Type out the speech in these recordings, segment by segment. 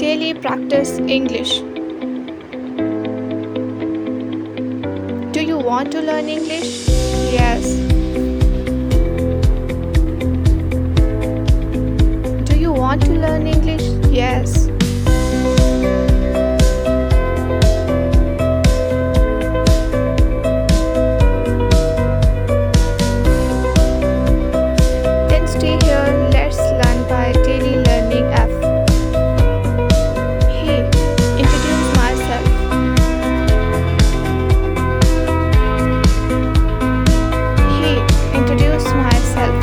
Daily practice English. Do you want to learn English? Yes. Do you want to learn English? Yes. Then stay here, let's learn by Daily Learning app. Hey, introduce myself. Hey, introduce myself.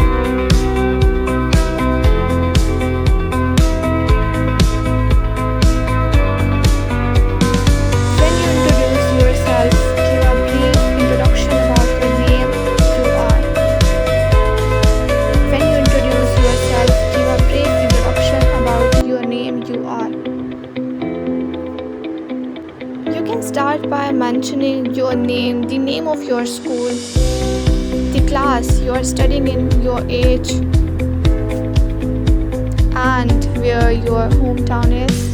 When you introduce yourself, give a brief introduction about your name, you are. When you introduce yourself, give a brief introduction about your name, you are. You can start by mentioning your name, the name of your school, the class you are studying in, your age, and where your hometown is.